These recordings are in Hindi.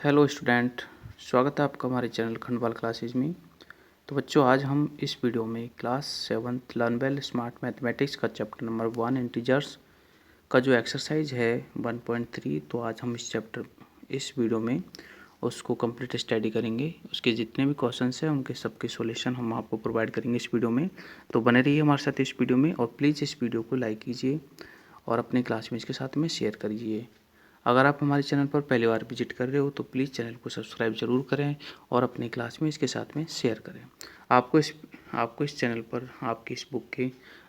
हेलो स्टूडेंट, स्वागत है आपका हमारे चैनल खंडवाल क्लासेज में। तो बच्चों, आज हम इस वीडियो में class 7th learn well smart mathematics का चैप्टर नंबर 1 इंटीजर्स का जो एक्सरसाइज है 1.3, तो आज हम इस वीडियो में उसको कंप्लीट स्टडी करेंगे। उसके जितने भी क्वेश्चंस हैं उनके सबके सॉल्यूशन हम आपको प्रोवाइड करेंगे इस वीडियो में। तो बने रहिए हमारे साथ इस वीडियो में और प्लीज़ इस वीडियो को लाइक कीजिए और अपने क्लासमेट्स के साथ में शेयर करिए। अगर आप हमारे चैनल पर पहली बार विजिट कर रहे हो तो प्लीज़ चैनल को सब्सक्राइब ज़रूर करें और अपने क्लासमेट्स के साथ में शेयर करें। आपको इस चैनल पर आपकी इस बुक के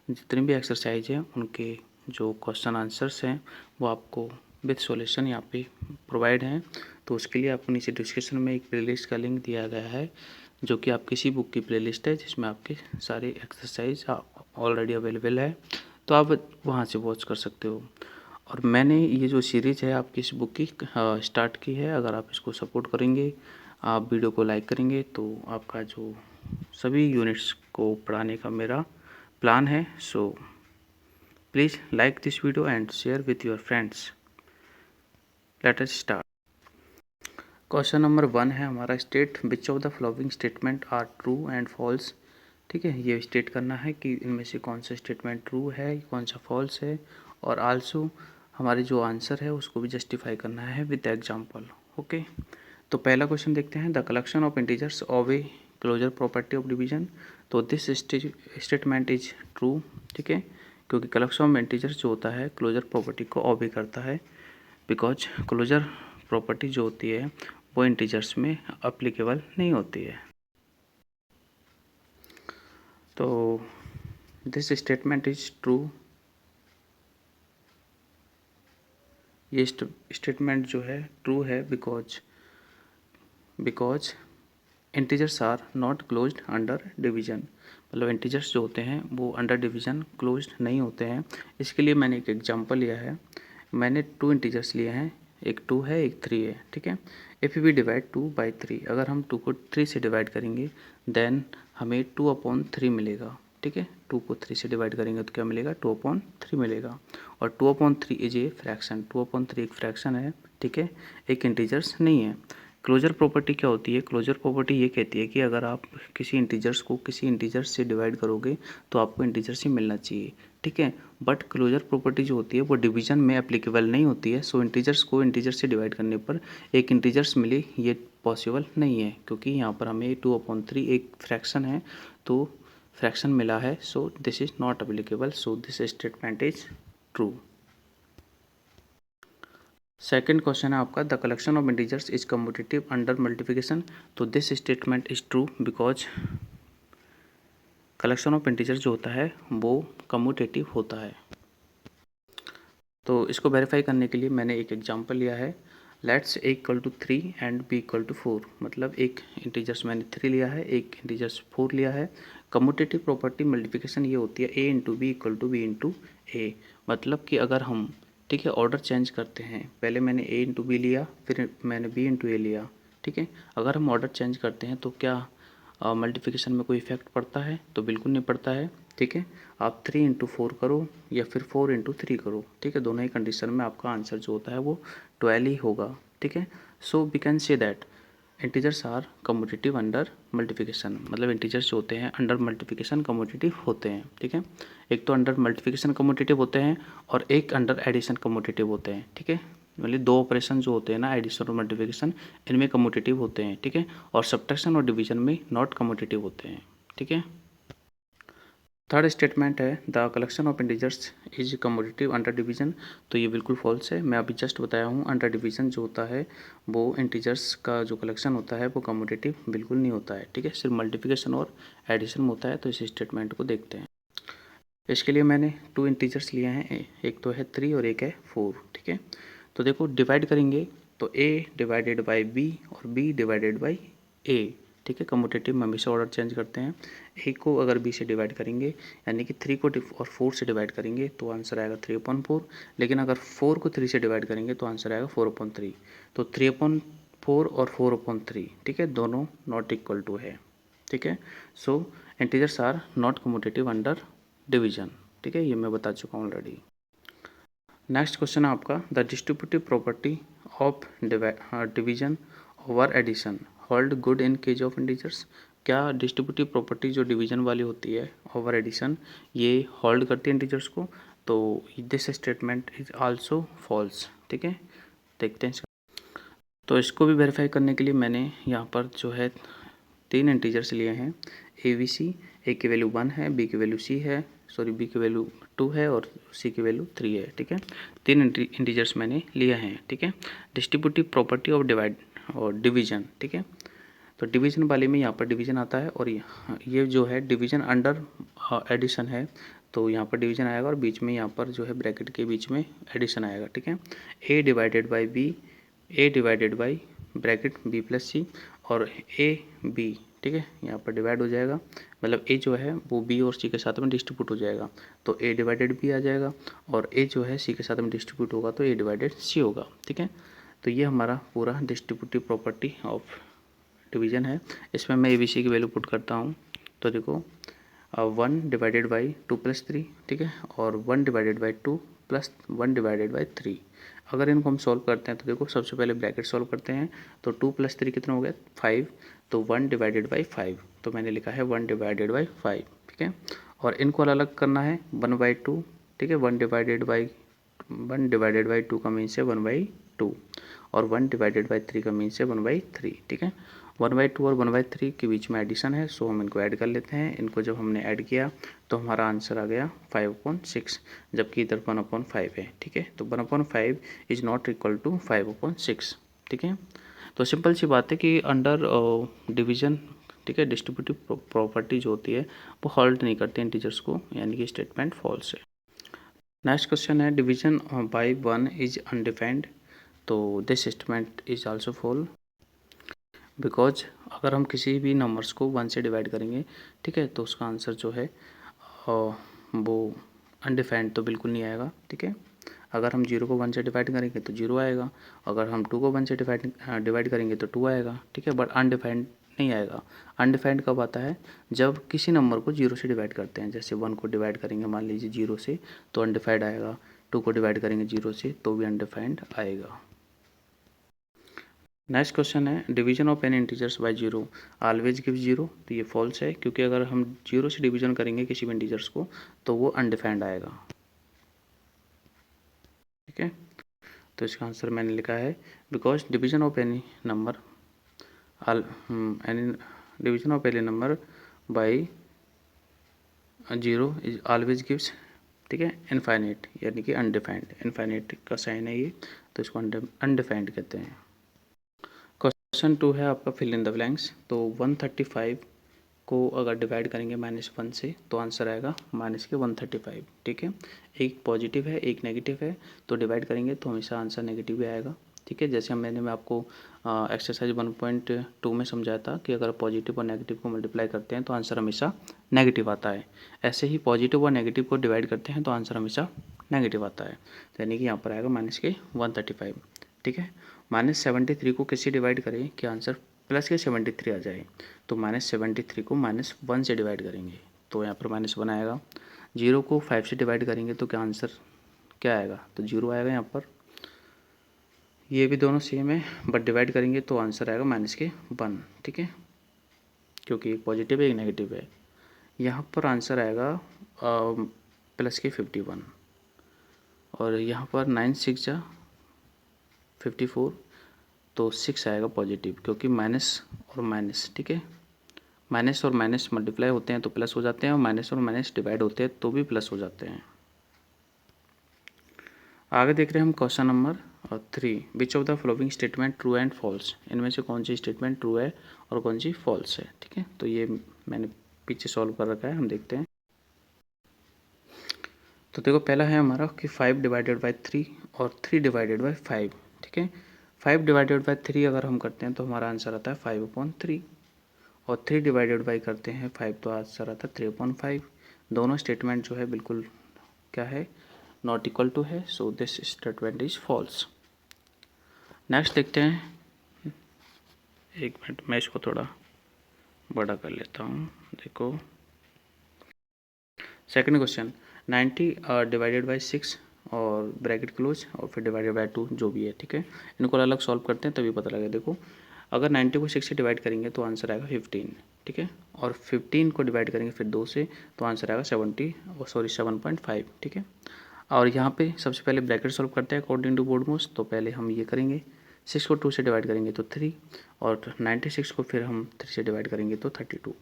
जितने भी एक्सरसाइज हैं उनके जो क्वेश्चन आंसर्स हैं वो आपको विद सॉल्यूशन यहाँ पे प्रोवाइड हैं। तो उसके लिए आपको नीचे डिस्क्रिप्शन में एक प्लेलिस्ट का लिंक दिया गया है, जो कि आपकी इसी बुक की प्लेलिस्ट है, जिसमें आपके सारे एक्सरसाइज ऑलरेडी अवेलेबल है, तो आप वहाँ से वॉच कर सकते हो। और मैंने ये जो सीरीज़ है आपकी इस बुक की स्टार्ट की है। अगर आप इसको सपोर्ट करेंगे, आप वीडियो को लाइक करेंगे, तो आपका जो सभी यूनिट्स को पढ़ाने का मेरा प्लान है। So please like this video and share with your friends. Let us start. Question number 1 है हमारा, state which of the following statement are true and false. ठीक है, ये स्टेट करना है कि इनमें से कौन सा स्टेटमेंट ट्रू है, कौन सा फॉल्स है, और आल्सो हमारे जो आंसर है उसको भी जस्टिफाई करना है विद एग्जांपल। ओके, तो पहला क्वेश्चन देखते हैं। The collection of integers of a closure property of division. तो दिस स्टेटमेंट इज ट्रू। ठीक है, क्योंकि कलेक्शन ऑफ इंटीजर्स जो होता है क्लोजर प्रॉपर्टी को ऑबे करता है, बिकॉज क्लोजर प्रॉपर्टी जो होती है वो इंटीजर्स में अप्लीकेबल नहीं होती है। तो दिस स्टेटमेंट इज ट्रू। ये स्टेटमेंट जो है ट्रू है because integers are not closed under division. मतलब इंटीजर्स जो होते हैं वो अंडर डिवीजन क्लोज्ड नहीं होते हैं। इसके लिए मैंने एक एग्जांपल लिया है। मैंने 2 इंटीजर्स लिए हैं, एक 2 है एक 3 है। ठीक है, इफ़ वी डिवाइड 2 बाई 3, अगर हम 2 को 3 से डिवाइड करेंगे देन हमें 2/3 मिलेगा। ठीक है, 2 को 3 से डिवाइड करेंगे तो क्या मिलेगा, 2/3 मिलेगा। और 2/3 इज ए फ्रैक्शन, 2/3 एक फ्रैक्शन है। ठीक है, एक इंटीजर्स नहीं है। क्लोजर प्रॉपर्टी क्या होती है? क्लोजर प्रॉपर्टी ये कहती है कि अगर आप किसी इंटीजर्स को किसी इंटीजर्स से डिवाइड करोगे तो आपको इंटीजर्स ही मिलना चाहिए। ठीक है, बट क्लोजर प्रॉपर्टी जो होती है वो डिवीजन में एप्लीकेबल नहीं होती है। सो इंटीजर्स को इंटीजर्स से डिवाइड करने पर एक इंटीजर्स मिले ये पॉसिबल नहीं है, क्योंकि यहाँ पर हमें 2/3 एक फ्रैक्शन है, तो फ्रैक्शन मिला है। So this is not applicable. So this statement is true. Second question है आपका, the collection of integers is commutative under multiplication. तो this statement is true because collection of integers जो होता है वो कम्यूटेटिव होता है। तो इसको वेरीफाई करने के लिए मैंने एक एग्जांपल लिया है। Let's A equal to 3 and B equal to 4। मतलब एक इंटीजर्स मैंने 3 लिया है, एक इंटीजर्स 4 लिया है। कम्यूटेटिव प्रॉपर्टी मल्टीप्लिकेशन ये होती है a into b equal to b into a. मतलब कि अगर हम, ठीक है, ऑर्डर चेंज करते हैं, पहले मैंने ए इंटू बी लिया, फिर मैंने बी इंटू ए लिया। ठीक है, अगर हम ऑर्डर चेंज करते हैं तो क्या मल्टीप्लिकेशन में कोई इफेक्ट पड़ता है? तो बिल्कुल नहीं पड़ता है। ठीक है, आप 3/4 करो या फिर 4/3 करो, ठीक है, दोनों ही कंडीशन में आपका आंसर जो होता है वो 12 ही होगा। ठीक है, so we can say that integers are commutative under multiplication. मतलब इंटीजर्स जो होते हैं अंडर मल्टीप्लिकेशन कम्यूटेटिव होते हैं। ठीक है, एक तो अंडर मल्टीप्लिकेशन कम्यूटेटिव होते हैं और एक अंडर एडिशन कम्यूटेटिव होते हैं। ठीक है, मतलब 2 ऑपरेशन जो होते हैं ना, एडिशन और मल्टीप्लिकेशन, इनमें कम्यूटेटिव होते हैं। ठीक है, और सब्ट्रैक्शन और डिवीजन में नॉट कम्यूटेटिव होते हैं। ठीक है, थर्ड स्टेटमेंट है, the collection of integers is commutative under division. तो ये बिल्कुल फॉल्स है। मैं अभी जस्ट बताया हूँ, अंडर डिवीजन जो होता है वो इंटीजर्स का जो कलेक्शन होता है वो कम्यूटेटिव बिल्कुल नहीं होता है। ठीक है, सिर्फ मल्टीप्लिकेशन और एडिशन में होता है। तो इस स्टेटमेंट को देखते हैं। इसके लिए मैंने 2 इंटीजर्स लिए हैं, एक तो है 3 और एक है 4। ठीक है, तो देखो डिवाइड करेंगे तो a डिवाइडेड बाई b और b डिवाइडेड बाई a। ठीक है, कम्यूटेटिव में हमेशा ऑर्डर चेंज करते हैं। a को अगर b से डिवाइड करेंगे, यानी कि 3 को और 4 से डिवाइड करेंगे तो आंसर आएगा 3/4। लेकिन अगर 4 को 3 से डिवाइड करेंगे तो आंसर आएगा 4/3। तो 3/4 और 4/3, ठीक है, दोनों नॉट इक्वल टू है। ठीक है, so integers are not commutative under division. ठीक है, ये मैं बता चुका हूँ ऑलरेडी। नेक्स्ट क्वेश्चन है आपका, the distributive property of division over addition hold good in case of integers. क्या डिस्ट्रीब्यूटिव प्रॉपर्टी जो डिवीजन वाली होती है, ओवर एडिशन, ये होल्ड करती है इंटीजर्स को? तो this statement is also false. ठीक है, देखते हैं इसका। तो इसको भी वेरीफाई करने के लिए मैंने यहाँ पर जो है 3 इंटीजर्स लिए हैं, ए बी सी। ए की वैल्यू 1 है, बी की वैल्यू सी है, सॉरी बी की वैल्यू 2 है और सी की वैल्यू 3 है। ठीक है, 3 इंटीजर्स मैंने लिए हैं। ठीक है, डिस्ट्रीब्यूटिव प्रॉपर्टी ऑफ डिवाइड और डिवीजन। ठीक है, तो डिवीजन वाले में यहाँ पर डिवीजन आता है और ये जो है डिवीजन अंडर एडिशन है, तो यहाँ पर डिवीजन आएगा और बीच में यहाँ पर जो है ब्रैकेट के बीच में एडिशन आएगा। ठीक है, a divided by b, a divided by bracket b plus c और ए बी। ठीक है, यहाँ पर डिवाइड हो जाएगा, मतलब ए जो है वो बी और सी के साथ में डिस्ट्रीब्यूट हो जाएगा, तो ए डिवाइडेड बी आ जाएगा, और ए जो है सी के साथ में डिस्ट्रीब्यूट होगा तो ए डिवाइडेड सी होगा। ठीक है, तो ये हमारा पूरा डिस्ट्रीब्यूटिव प्रॉपर्टी ऑफ डिवीजन है। इसमें मैं ए बी सी की वैल्यू पुट करता हूँ, तो देखो 1 डिवाइडेड बाई 2 प्लस 3। ठीक है, और 1 divided by 2 plus 1 divided by 3। अगर इनको हम सॉल्व करते हैं तो देखो सबसे पहले ब्रैकेट सॉल्व करते हैं, तो 2 प्लस 3 कितना हो गया 5, तो 1 डिवाइडेड बाई 5, तो मैंने लिखा है 1 डिवाइडेड बाई 5। ठीक है, और इनको अलग करना है 1/2। ठीक है, 1 डिवाइडेड बाई 2 का मीन से 1/2, और 1 डिवाइडेड बाई 3 का मीन से 1/3। ठीक है, 1/2 और 1/3 के बीच में एडिशन है, सो हम इनको ऐड कर लेते हैं। इनको जब हमने ऐड किया तो हमारा आंसर आ गया 5/6, जबकि इधर 1/5 है। ठीक है, तो 1/5 इज नॉट इक्वल टू 5/6। ठीक है, तो सिंपल सी बात है कि अंडर डिवीजन, ठीक है, डिस्ट्रीब्यूटिव प्रॉपर्टी जो होती है वो होल्ड नहीं करते इंटीजर्स को, यानी कि स्टेटमेंट फॉल्स है। नेक्स्ट क्वेश्चन है डिवीजन बाय 1 इज अनडिफाइंड, तो this statement is also false because अगर हम किसी भी नंबर्स को 1 से डिवाइड करेंगे, ठीक है, तो उसका आंसर जो है वो अनडिफाइंड तो बिल्कुल नहीं आएगा। ठीक है, अगर हम 0 को 1 से डिवाइड करेंगे तो 0 आएगा, अगर हम 2 को 1 से डिवाइड करेंगे तो 2 आएगा। ठीक है, बट अनडिफाइंड नहीं आएगा। अनडिफाइंड कब आता है? जब किसी नंबर को 0 से डिवाइड करते हैं, जैसे 1 को डिवाइड करेंगे मान लीजिए 0 से तो अनडिफाइंड आएगा, 2 को डिवाइड करेंगे 0 से तो भी अनडिफाइंड आएगा। नेक्स्ट क्वेश्चन है division of an integers by 0 always give 0, तो ये फॉल्स है, क्योंकि अगर हम 0 से डिवीजन करेंगे किसी भी इंटीजर्स को तो वो अनडिफाइंड आएगा। ठीक है, तो इसका आंसर मैंने लिखा है because division of any number any division of any number by 0 is always gives, ठीक है, इनफाइनाइट, यानी कि अनडिफाइंड। इनफाइनाइट का साइन है ये, तो इसको अनडिफाइंड कहते हैं। क्वेश्चन 2 है आपका फिल इन द ब्लैंक्स, तो 135 को अगर डिवाइड करेंगे -1 से तो आंसर आएगा -135। ठीक है, एक पॉजिटिव है एक नेगेटिव है, तो डिवाइड करेंगे तो हमेशा आंसर नेगेटिव ही आएगा। ठीक है, जैसे मैं आपको एक्सरसाइज 1.2 में समझाया था कि अगर पॉजिटिव और नेगेटिव को मल्टीप्लाई करते हैं तो आंसर हमेशा नेगेटिव आता है, ऐसे ही पॉजिटिव और नेगेटिव को डिवाइड करते हैं तो आंसर हमेशा नेगेटिव आता है, तो यानी कि यहाँ पर आएगा -135। ठीक है, -73 को किससे डिवाइड करें कि आंसर प्लस के 73 आ जाए, तो -73 को -1 से डिवाइड करेंगे तो यहाँ पर -1 आएगा। 0 को 5 से डिवाइड करेंगे तो क्या आंसर क्या आएगा, तो 0 आएगा यहाँ पर। ये भी दोनों सेम है, बट डिवाइड करेंगे तो आंसर आएगा -1। ठीक है, क्योंकि एक पॉजिटिव है एक नेगेटिव है। यहाँ पर आंसर आएगा +51, और यहाँ पर 9 6 जा 54, तो 6 आएगा पॉजिटिव, क्योंकि माइनस और माइनस, ठीक है, माइनस और माइनस मल्टीप्लाई होते हैं तो प्लस हो जाते हैं, और माइनस और माइनस डिवाइड होते हैं तो भी प्लस हो जाते हैं। आगे देख रहे हैं हम question number 3, which of the following statement true and false, इनमें से कौन सी स्टेटमेंट ट्रू है और कौन सी फॉल्स है। ठीक है, तो ये मैंने पीछे सॉल्व कर रखा है, हम देखते हैं। तो देखो पहला है हमारा कि 5 डिवाइडेड बाई 3 और 3 डिवाइडेड बाई 5। ठीक है, 5 डिवाइडेड बाई 3 अगर हम करते हैं तो हमारा आंसर आता है 5/3, और 3 डिवाइडेड बाई करते हैं 5 तो आंसर आता है 3/5। दोनों स्टेटमेंट जो है बिल्कुल क्या है, नॉट इक्वल टू है, so this statement is false. Next देखते हैं, एक मिनट मैं इसको थोड़ा बड़ा कर लेता हूँ। देखो सेकंड क्वेश्चन, 90 डिवाइडेड बाई 6 और ब्रैकेट क्लोज और फिर डिवाइडेड बाई 2 जो भी है। ठीक है, इनको अलग सॉल्व करते हैं तभी पता लगेगा। देखो अगर 90 को 6 से डिवाइड करेंगे तो आंसर आएगा 15, ठीक है। और 15 को डिवाइड करेंगे फिर 2 से तो आंसर आएगा 7.5, ठीक है। और यहाँ पे सबसे पहले ब्रैकेट सॉल्व करते हैं अकॉर्डिंग टू बोर्ड तो पहले हम ये करेंगे, 6 को 2 से डिवाइड करेंगे तो 3, और 96 को फिर हम 3 से डिवाइड करेंगे तो 32,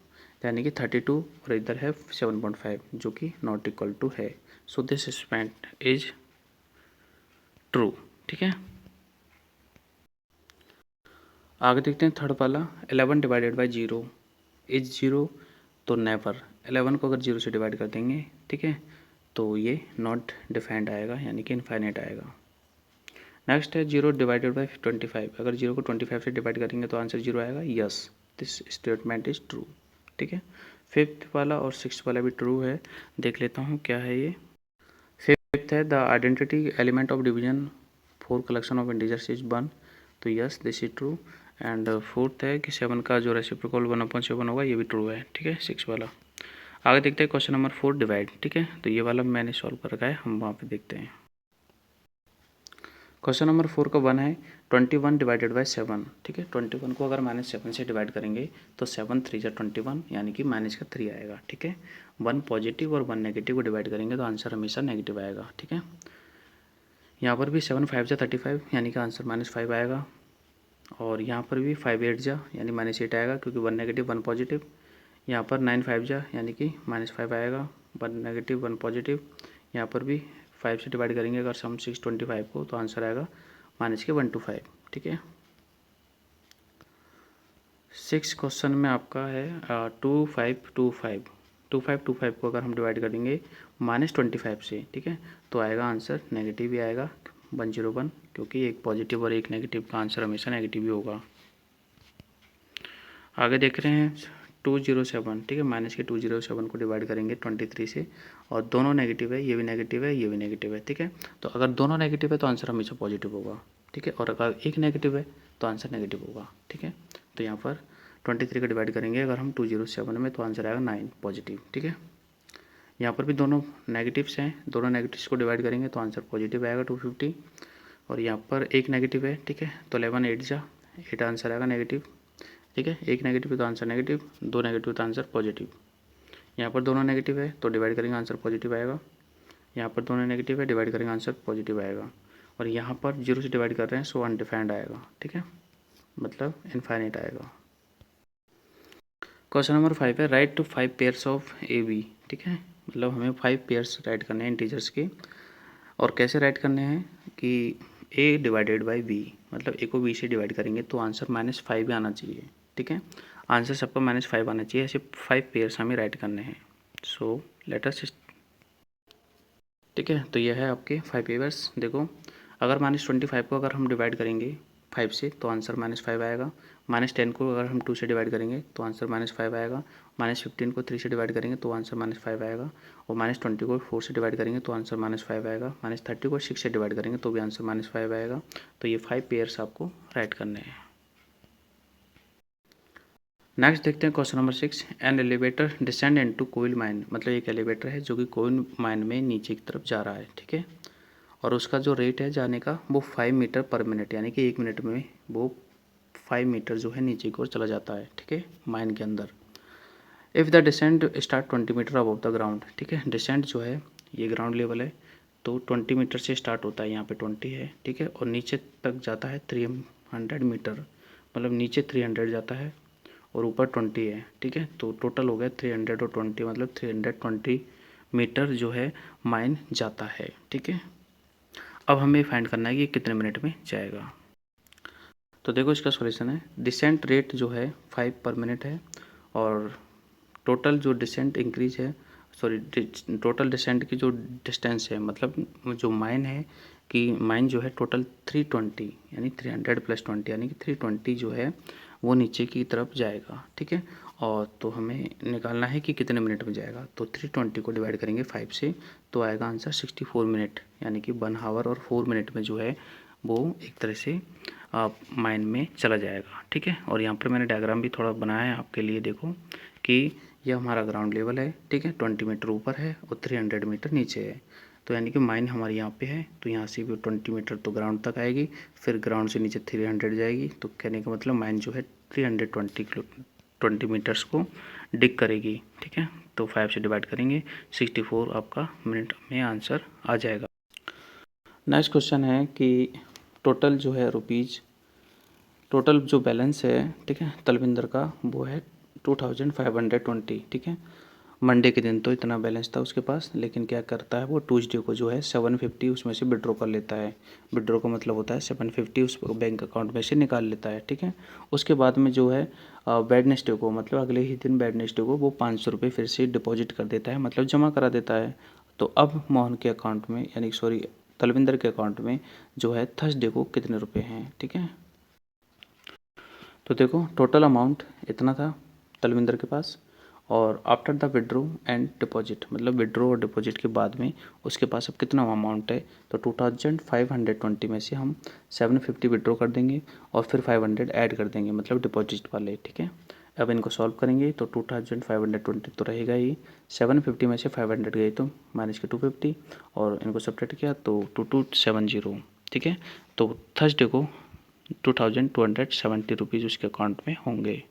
यानी कि 32 और इधर है 7.5 जो कि नॉट इक्वल टू है। So this statement is true, ठीक है। आगे देखते हैं थर्ड वाला, 11 डिवाइडेड बाई 0 इज 0, तो नेवर। 11 को अगर 0 से डिवाइड कर देंगे, ठीक है, तो ये नॉट डिफाइंड आएगा, यानी कि इनफाइनाइट आएगा। नेक्स्ट है 0 डिवाइडेड बाई 25, अगर 0 को 25 से डिवाइड करेंगे तो आंसर 0 आएगा। Yes, this statement is true, ठीक है। फिफ्थ वाला और सिक्स्थ वाला भी ट्रू है। देख लेता हूँ क्या है ये। फिफ्थ है the identity element of division for collection of integers is 1, तो yes this is true. And fourth है कि 7 का जो रेसिप्रोकल 1/7 होगा, ये भी ट्रू है, ठीक है, 6 वाला। आगे देखते हैं क्वेश्चन नंबर 4 डिवाइड, ठीक है, तो ये वाला मैंने सॉल्व कर रखा है, हम वहाँ पे देखते हैं। क्वेश्चन नंबर 4 का 1 है 21 डिवाइडेड बाई 7, ठीक है। 21 को अगर -7 से डिवाइड करेंगे तो 7 3 जा 21, यानी कि -3 आएगा, ठीक है। 1 पॉजिटिव और 1 नेगेटिव को डिवाइड करेंगे तो आंसर हमेशा नेगेटिव आएगा, ठीक है। यहाँ पर भी 7 5 जा 35, यानी कि आंसर -5 आएगा। और यहाँ पर भी 5 8 जा यानी -8 आएगा, क्योंकि 1 नेगेटिव 1 पॉजिटिव। यहाँ पर 9 5 जा यानी कि -5 आएगा, 1 नेगेटिव 1 पॉजिटिव। यहाँ पर भी 5 से डिवाइड करेंगे अगर सम 625 को तो आंसर आएगा -125, ठीक है। 6 क्वेश्चन में आपका है 2525 को अगर हम डिवाइड करेंगे -25 से, ठीक है, तो आएगा आंसर नेगेटिव ही आएगा 101, क्योंकि एक पॉजिटिव और एक नेगेटिव का आंसर हमेशा नेगेटिव ही होगा। आगे देख रहे हैं 207, ठीक है, -207 को डिवाइड करेंगे 23 से, और दोनों नेगेटिव है, ये भी नेगेटिव है, ये भी नेगेटिव है, ठीक है। तो अगर दोनों नेगेटिव है तो आंसर हमेशा पॉजिटिव होगा, ठीक है, और अगर एक नेगेटिव है तो आंसर नेगेटिव होगा, ठीक है। तो यहाँ पर 23 का डिवाइड करेंगे अगर हम 207 में तो आंसर आएगा 9 पॉजिटिव, ठीक है। यहाँ पर भी दोनों नेगेटिव्स हैं, दोनों नेगेटिव्स को डिवाइड करेंगे तो आंसर पॉजिटिव आएगा 250, और यहाँ पर एक नेगेटिव है, ठीक है, तो 11 8 जा 8 आंसर आएगा नेगेटिव, ठीक है। एक नेगेटिव तो आंसर नेगेटिव, दो नेगेटिव तो आंसर पॉजिटिव। यहाँ पर दोनों नेगेटिव है तो डिवाइड करेंगे आंसर पॉजिटिव आएगा। यहाँ पर दोनों नेगेटिव है, डिवाइड करेंगे आंसर पॉजिटिव आएगा। और यहाँ पर 0 से डिवाइड कर रहे हैं सो अनडिफाइंड आएगा, ठीक है, मतलब इनफाइनाइट आएगा। क्वेश्चन नंबर 5 है write to 5 pairs of A B, ठीक है, मतलब हमें 5 पेयर्स राइट करने हैं इंटीजर्स के। और कैसे राइट करने हैं कि ए डिवाइडेड बाई बी, मतलब ए को बी से डिवाइड करेंगे तो आंसर -5 आना चाहिए, ठीक है। आंसर सबका -5 आना चाहिए, ऐसे 5 पेयर्स हमें राइट करने हैं। सो लेट अस, ठीक है, तो यह है आपके 5 पेयर्स। देखो अगर -25 को अगर हम डिवाइड करेंगे 5 से तो आंसर -5 आएगा। -10 को अगर हम 2 से डिवाइड करेंगे तो आंसर -5 आएगा। -15 को 3 से डिवाइड करेंगे तो आंसर -5 आएगा। और -20 को 4 से डिवाइड करेंगे तो आंसर -5 आएगा। -30 को 6 से डिवाइड करेंगे तो भी आंसर -5 आएगा। तो ये 5 पेयर्स आपको राइट करने हैं। नेक्स्ट देखते हैं question number 6, an elevator descend into coal mine, मतलब एक एलिवेटर है जो कि कोयल माइन में नीचे की तरफ जा रहा है, ठीक है। और उसका जो रेट है जाने का वो 5 मीटर पर मिनट, यानी कि 1 मिनट में वो 5 मीटर जो है नीचे की ओर चला जाता है, ठीक है, माइन के अंदर। If the descent start 20 metre above the ground, ठीक है, डिसेंट जो है ये ग्राउंड लेवल है तो 20 मीटर से स्टार्ट होता है, यहाँ पे 20 है, ठीक है, और नीचे तक जाता है 300 मीटर, मतलब नीचे 300 जाता है और ऊपर 20 है, ठीक है। तो टोटल हो गया 300 और 20, मतलब 320 मीटर जो है माइन जाता है, ठीक है। अब हमें फाइंड करना है कि कितने मिनट में जाएगा। तो देखो इसका सॉल्यूशन है, डिसेंट रेट जो है 5 पर मिनट है, और टोटल जो डिसेंट इंक्रीज है, सॉरी टोटल डिसेंट की जो डिस्टेंस है, मतलब जो माइन है कि माइन जो है टोटल 320 यानी 300 + 20 यानी कि 320 जो है वो नीचे की तरफ जाएगा, ठीक है। और तो हमें निकालना है कि कितने मिनट में जाएगा। तो 320 को डिवाइड करेंगे 5 से तो आएगा आंसर 64 मिनट, यानी कि 1 आवर और 4 मिनट में जो है वो एक तरह से माइन में चला जाएगा, ठीक है। और यहाँ पर मैंने डायग्राम भी थोड़ा बनाया है आपके लिए, देखो कि यह हमारा ग्राउंड लेवल है, ठीक है, 20 मीटर ऊपर है और 300 मीटर नीचे है। तो यानी कि माइन हमारी यहाँ पे है, तो यहाँ से भी 20 मीटर तो ग्राउंड तक आएगी, फिर ग्राउंड से नीचे 300 जाएगी, तो कहने का मतलब माइन जो है 320 मीटर्स को डिग करेगी। ठीक है, तो 5 से डिवाइड करेंगे, 64 आपका मिनट में आंसर आ जाएगा। नेक्स्ट क्वेश्चन है कि टोटल जो है टोटल जो बैलेंस है, ठीक है, तलविंदर का वो है 2520। ठीक है, मंडे के दिन तो इतना बैलेंस था उसके पास, लेकिन क्या करता है वो ट्यूसडे को जो है 750 उसमें से विड्रॉ कर लेता है। विड्रॉ का मतलब होता है 750 उस बैंक अकाउंट में से निकाल लेता है। ठीक है, उसके बाद में जो है वेडनेसडे को, मतलब अगले ही दिन वेडनेसडे को वो 500 रुपये फिर से डिपॉजिट कर देता है, मतलब जमा करा देता है। तो अब मोहन के अकाउंट में, यानी सॉरी तलविंदर के अकाउंट में जो है थर्सडे को कितने रुपये हैं। ठीक है, तो देखो टोटल अमाउंट इतना था तलविंदर के पास, और after the withdraw and deposit, मतलब विड्रो और डिपॉजिट के बाद में उसके पास अब कितना अमाउंट है। तो 2520 में से हम 750 विड्रो कर देंगे और फिर 500 ऐड कर देंगे, मतलब डिपॉजिट वाले। ठीक है, अब इनको सॉल्व करेंगे तो 2520 तो रहेगा ही, 750 में से 500 गए तो माइनस के 250, और इनको सब्ट्रैक्ट किया तो 2270। ठीक है, तो थर्सडे को 2270 रुपीज़ उसके अकाउंट में होंगे।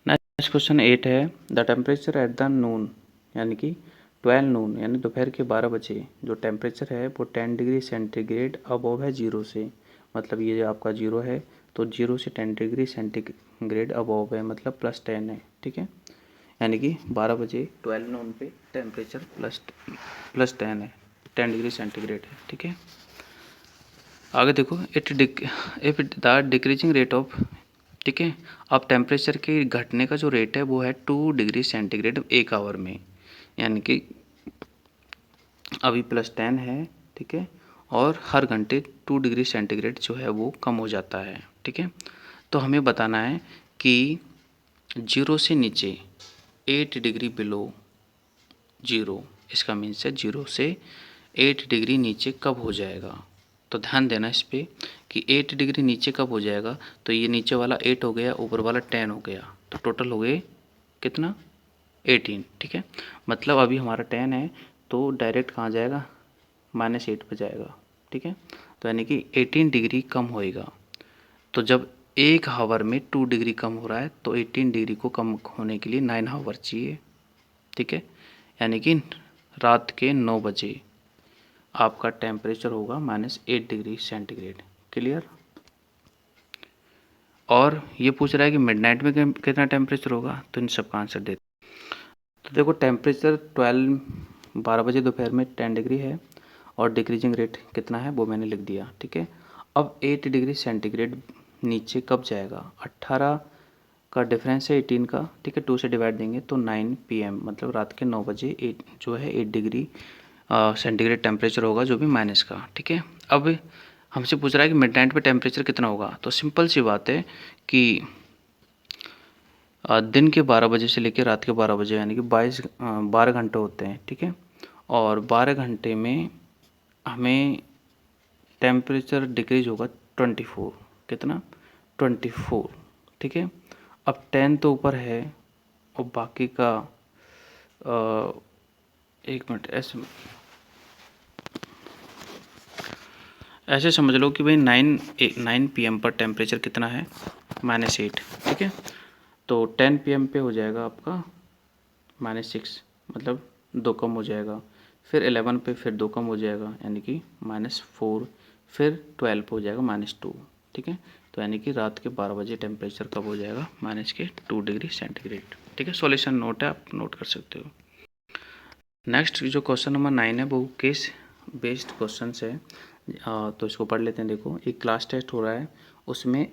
नेक्स्ट क्वेश्चन 8 है, द टेम्परेचर एट द नून, यानी कि 12 नून यानी दोपहर के 12 बजे जो टेम्परेचर है वो 10 डिग्री सेंटीग्रेड अबव है जीरो से, मतलब ये जो आपका जीरो है तो जीरो से 10 डिग्री सेंटीग्रेड अबव है, मतलब +10 है। ठीक है, यानी कि 12 बजे 12 नून पे टेम्परेचर +10 है, 10 डिग्री सेंटीग्रेड है। ठीक है, आगे देखो if the decreasing rate of, ठीक है, अब टेम्परेचर के घटने का जो रेट है वो है 2 डिग्री सेंटीग्रेड 1 आवर में, यानी कि अभी +10 है। ठीक है, और हर घंटे 2 डिग्री सेंटीग्रेड जो है वो कम हो जाता है। ठीक है, तो हमें बताना है कि जीरो से नीचे 8 डिग्री बिलो जीरो, इसका मीन्स है जीरो से 8 डिग्री नीचे कब हो जाएगा। तो ध्यान देना इस पर कि 8 डिग्री नीचे कब हो जाएगा, तो ये नीचे वाला 8 हो गया, ऊपर वाला 10 हो गया, तो टोटल हो गए कितना 18। ठीक है, मतलब अभी हमारा 10 है तो डायरेक्ट कहाँ जाएगा, -8 पे जाएगा। ठीक है, तो यानी कि 18 डिग्री कम होएगा। तो जब 1 हावर में 2 डिग्री कम हो रहा है तो 18 डिग्री को कम होने के लिए 9 हावर चाहिए। ठीक है, यानी कि रात के 9 बजे आपका टेम्परेचर होगा -8 डिग्री सेंटीग्रेड। क्लियर, और ये पूछ रहा है कि मिडनाइट में कितना टेम्परेचर होगा, तो इन सब का आंसर दे। तो देखो टेम्परेचर 12 बजे दोपहर में 10 डिग्री है, और डिक्रीजिंग रेट कितना है वो मैंने लिख दिया। ठीक है, अब 8 डिग्री सेंटीग्रेड नीचे कब जाएगा, 18 का डिफरेंस है 18 का। ठीक है, 2 से डिवाइड देंगे तो 9 PM, मतलब रात के 9 बजे 8 जो है 8 डिग्री सेंटीग्रेड टेम्परेचर होगा, जो भी माइनस का। ठीक है, अब हमसे पूछ रहा है कि मिडनाइट पे टेम्परेचर कितना होगा, तो सिंपल सी बात है कि दिन के 12 बजे से लेकर रात के 12 बजे, यानी कि 12 घंटे होते हैं। ठीक है, और 12 घंटे में हमें टेम्परेचर डिक्रीज होगा 24, कितना 24। ठीक है, अब 10 तो ऊपर है और बाकी का एक मिनट ऐसे समझ लो कि भाई 9 PM पर टेम्परेचर कितना है, -8। ठीक है, तो 10 PM पे हो जाएगा आपका -6, मतलब 2 कम हो जाएगा, फिर 11 पे फिर 2 कम हो जाएगा, यानी कि -4, फिर 12 पे हो जाएगा -2। ठीक है, तो यानी कि रात के 12 बजे टेम्परेचर कब हो जाएगा, -2 डिग्री सेंटीग्रेड। ठीक है, सॉल्यूशन नोट है, आप नोट कर सकते हो। नेक्स्ट जो क्वेश्चन नंबर 9 है वो केस बेस्ड क्वेश्चन है, तो इसको पढ़ लेते हैं। देखो एक क्लास टेस्ट हो रहा है, उसमें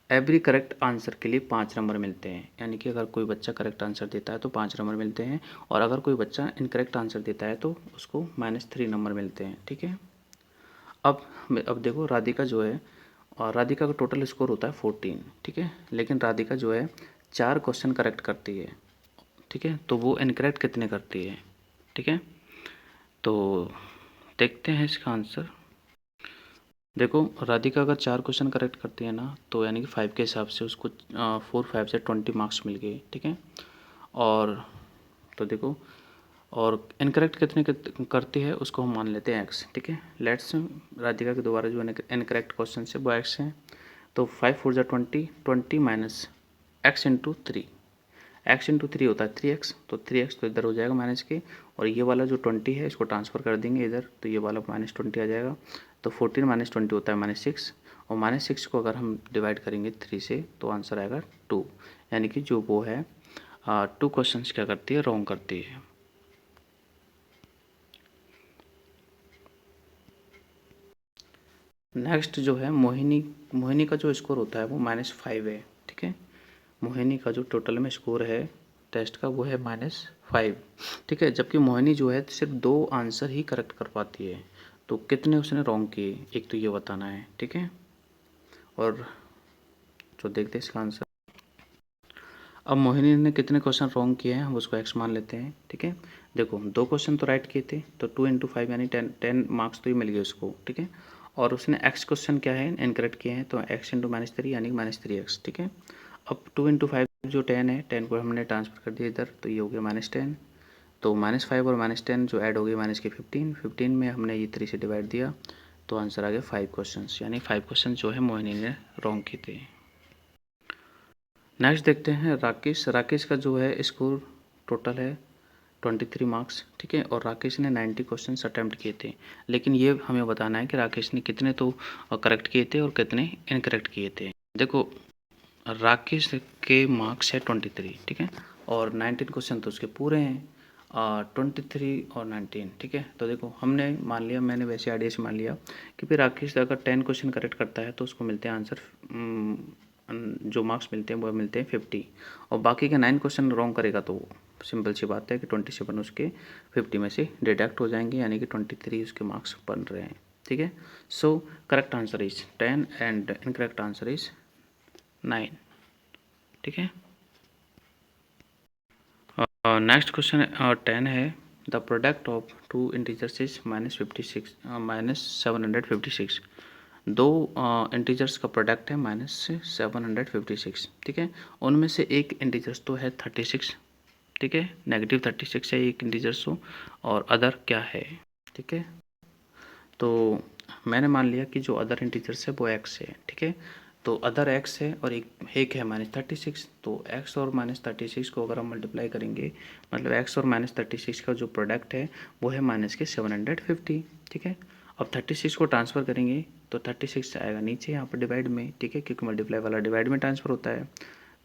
एवरी करेक्ट आंसर के लिए 5 नंबर मिलते हैं, यानी कि अगर कोई बच्चा करेक्ट आंसर देता है तो 5 नंबर मिलते हैं, और अगर कोई बच्चा इनकरेक्ट आंसर देता है तो उसको -3 नंबर मिलते हैं। ठीक है, अब देखो राधिका जो है, और राधिका का टोटल स्कोर होता है 14। ठीक है, लेकिन राधिका जो है 4 क्वेश्चन करेक्ट करती है। ठीक है, तो वो इनकरेक्ट कितने करती है। ठीक है, तो देखते हैं इसका आंसर। देखो राधिका अगर 4 क्वेश्चन करेक्ट करती है ना, तो यानी कि 5 के हिसाब से उसको 4 5 से 20 मार्क्स मिल गए। ठीक है, और तो देखो और इनकरेक्ट कितने करती है उसको हम मान लेते हैं एक्स, ठीक है। लेट्स राधिका के दोबारा जो इनकरेक्ट क्वेश्चन है वो एक्स है। तो 5 4 20, 20 minus x into 3, x into 3 होता है 3x, तो 3x तो इधर हो जाएगा माइनस के, और ये वाला जो 20 है इसको ट्रांसफ़र कर देंगे इधर, तो ये वाला -20 आ जाएगा। तो 14 - 20 होता है -6, और -6 को अगर हम डिवाइड करेंगे 3 से तो आंसर आएगा 2, यानी कि जो वो है 2 क्वेश्चंस क्या करती है, रॉन्ग करती है। नेक्स्ट जो है मोहिनी का जो स्कोर होता है वो -5 है, ठीक है। मोहिनी का जो टोटल में स्कोर है टेस्ट का वो है -5, ठीक है। जबकि मोहिनी जो है सिर्फ 2 आंसर ही करेक्ट कर पाती है, तो कितने उसने रॉन्ग किए एक तो ये बताना है, ठीक है। और जो देखते हैं इसका आंसर, अब मोहिनी ने कितने क्वेश्चन रॉन्ग किए हैं हम उसको एक्स मान लेते हैं, ठीक है। देखो 2 क्वेश्चन तो राइट किए थे, तो 2 × 5 यानी 10 मार्क्स तो ही मिल गए उसको, ठीक है। और उसने एक्स क्वेश्चन क्या है इनकरेक्ट किए हैं, तो x × -3 यानी -3x, ठीक है। अब 2 × 5 जो 10 है, 10 को हमने ट्रांसफर कर दिया इधर, तो ये हो गया -10, तो -5 और -10 जो ऐड हो गए माइनस के 15 में हमने ये 3 से डिवाइड दिया, तो आंसर आ गया 5 क्वेश्चन, यानी 5 क्वेश्चन जो है मोहिनी ने रॉन्ग किए थे। नेक्स्ट देखते हैं राकेश का जो है स्कोर टोटल है 23 मार्क्स, ठीक है। और राकेश ने 90 क्वेश्चन अटैम्प्ट किए थे, लेकिन ये हमें बताना है कि राकेश ने कितने तो करेक्ट किए थे और कितने इनकरेक्ट किए थे। देखो राकेश के मार्क्स है 23, ठीक है, और 19 क्वेश्चन तो उसके पूरे हैं, 23 और 19, ठीक है। तो देखो हमने मान लिया, मैंने वैसे आइडिया से मान लिया कि फिर राकेश अगर 10 क्वेश्चन करेक्ट करता है तो उसको मिलते हैं आंसर, जो मार्क्स मिलते हैं वो मिलते हैं 50, और बाकी के 9 क्वेश्चन रॉन्ग करेगा तो सिंपल सी बात है कि 27 उसके 50 में से डिडक्ट हो जाएंगे, यानी कि 23 उसके मार्क्स बन रहे हैं, ठीक है। So correct answer is 10 and incorrect answer is 9, ठीक है। नेक्स्ट क्वेश्चन 10 है, the product of 2 integers is -756, 2 integers का प्रोडक्ट है -756, ठीक है। उनमें से एक इंटीजर्स तो है 36, ठीक है, -36 है एक इंटीजर्स तो, और अदर क्या है, ठीक है। तो मैंने मान लिया कि जो अदर इंटीजर्स है वो x है, ठीक है। तो अदर x है और एक है -36, तो x और -36 को अगर हम मल्टीप्लाई करेंगे, मतलब x और -36 का जो प्रोडक्ट है वो है -750, ठीक है। अब 36 को ट्रांसफ़र करेंगे तो 36 आएगा नीचे यहाँ पर डिवाइड में, ठीक है, क्योंकि मल्टीप्लाई वाला डिवाइड में ट्रांसफ़र होता है,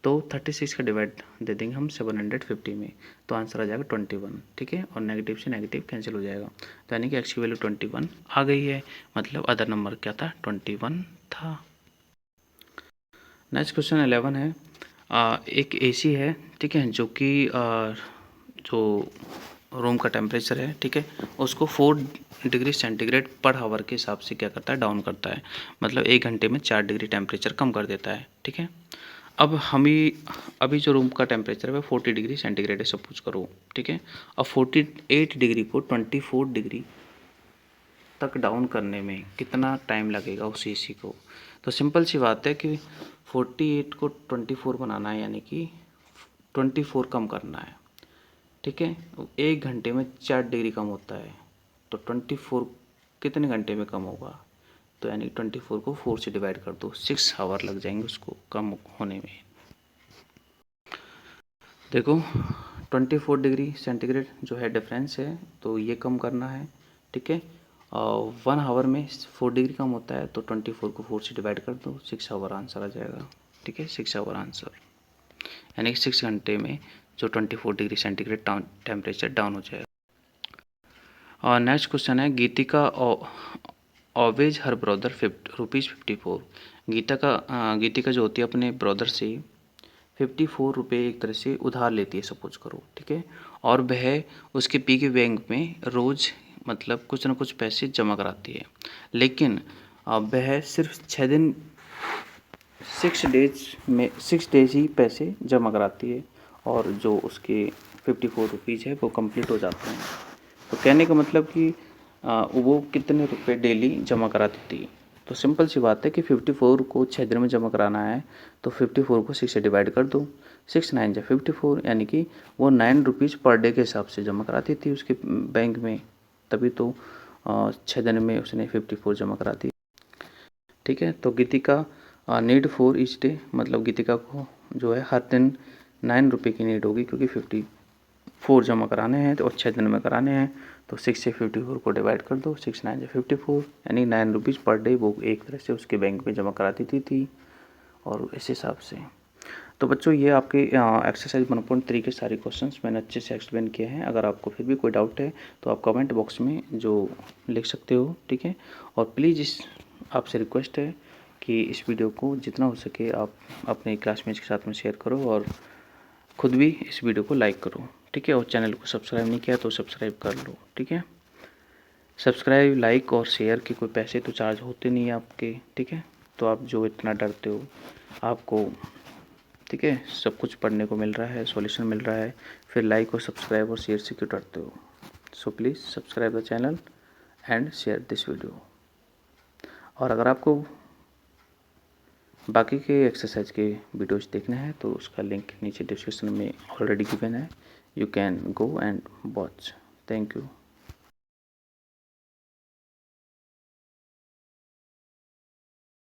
तो 36 का डिवाइड दे देंगे हम 750 में, तो आंसर आ जाएगा 21, ठीक है। और नेगेटिव से नेगेटिव कैंसिल हो जाएगा, तो यानी कि x की वैल्यू 21 आ गई है, मतलब अदर नंबर क्या था 21 था। नेक्स्ट क्वेश्चन 11 है, एक AC है, ठीक है, जो कि जो रूम का टेम्परेचर है, ठीक है, उसको 4 डिग्री सेंटीग्रेड पर हावर के हिसाब से क्या करता है, डाउन करता है, मतलब 1 घंटे में 4 डिग्री टेम्परेचर कम कर देता है, ठीक है। अब अभी जो रूम का टेम्परेचर है वो 40 डिग्री सेंटीग्रेड है सपोज करो, ठीक है। अब 48 डिग्री को 24 डिग्री तक डाउन करने में कितना टाइम लगेगा उस AC को, तो सिंपल सी बात है कि 48 को 24 बनाना है, यानी कि 24 कम करना है, ठीक है। 1 घंटे में 4 डिग्री कम होता है, तो 24 कितने घंटे में कम होगा, तो यानी 24 को 4 से डिवाइड कर दो, 6 आवर लग जाएंगे उसको कम होने में। देखो 24 डिग्री सेंटीग्रेड जो है डिफरेंस है, तो ये कम करना है, ठीक है। 1 आवर में 4 डिग्री कम होता है, तो 24 को 4 से डिवाइड कर दो, 6 आवर आंसर आ जाएगा, ठीक है, 6 आवर आंसर, यानी कि 6 घंटे में जो 24 डिग्री सेंटीग्रेड टेम्परेचर डाउन हो जाएगा। और नेक्स्ट क्वेश्चन है, गीतिका ऑवेज हर ब्रदर ₹54, गीतिका जो होती है अपने ब्रदर से 54 रुपये एक तरह से उधार लेती है सपोज करो, ठीक है, और वह उसके पिगी बैंक में रोज़ मतलब कुछ ना कुछ पैसे जमा कराती है, लेकिन वह सिर्फ 6 डेज ही पैसे जमा कराती है, और जो उसके 54 रुपीज़ है वो कंप्लीट हो जाते हैं। तो कहने का मतलब कि वो कितने रुपए डेली जमा कराती थी, तो सिंपल सी बात है कि 54 को 6 दिन में जमा कराना है तो 54 को 6 से डिवाइड कर दो, 6 9 जा 54, यानी कि वो 9 रुपीज़ पर डे के हिसाब से जमा कराती थी उसके बैंक में, तभी तो 6 दिन में उसने 54 जमा करा दी। ठीक है, तो गीतिका नीड फॉर ईच डे, मतलब गीतिका को जो है हर दिन 9 रुपये की नीड होगी, क्योंकि 54 जमा कराने हैं तो 6 दिन में कराने हैं। तो 6 से 54 को डिवाइड कर दो, 6 9 जा 54, यानी 9 रुपीज़ पर डे वो एक तरह से उसके बैंक में जमा करा देती थी। और इस हिसाब से तो बच्चों ये आपके एक्सरसाइज 1.3 के सारे क्वेश्चंस मैंने अच्छे से एक्सप्लेन किए हैं। अगर आपको फिर भी कोई डाउट है तो आप कमेंट बॉक्स में जो लिख सकते हो, ठीक है। और प्लीज़ इस आपसे रिक्वेस्ट है कि इस वीडियो को जितना हो सके आप अपने क्लासमेट्स के साथ में शेयर करो और खुद भी इस वीडियो को लाइक करो, ठीक है। और चैनल को सब्सक्राइब नहीं किया तो सब्सक्राइब कर लो, ठीक है। सब्सक्राइब, लाइक और शेयर के कोई पैसे तो चार्ज होते नहीं है आपके, ठीक है। तो आप जो इतना डरते हो, आपको ठीक है सब कुछ पढ़ने को मिल रहा है, सॉल्यूशन मिल रहा है, फिर लाइक और सब्सक्राइब और शेयर से क्यों डरते हो। So please subscribe the channel and share this video. और अगर आपको बाकी के एक्सरसाइज के वीडियोज़ देखने हैं तो उसका लिंक नीचे डिस्क्रिप्शन में ऑलरेडी गिवन है, you can go and watch. Thank you.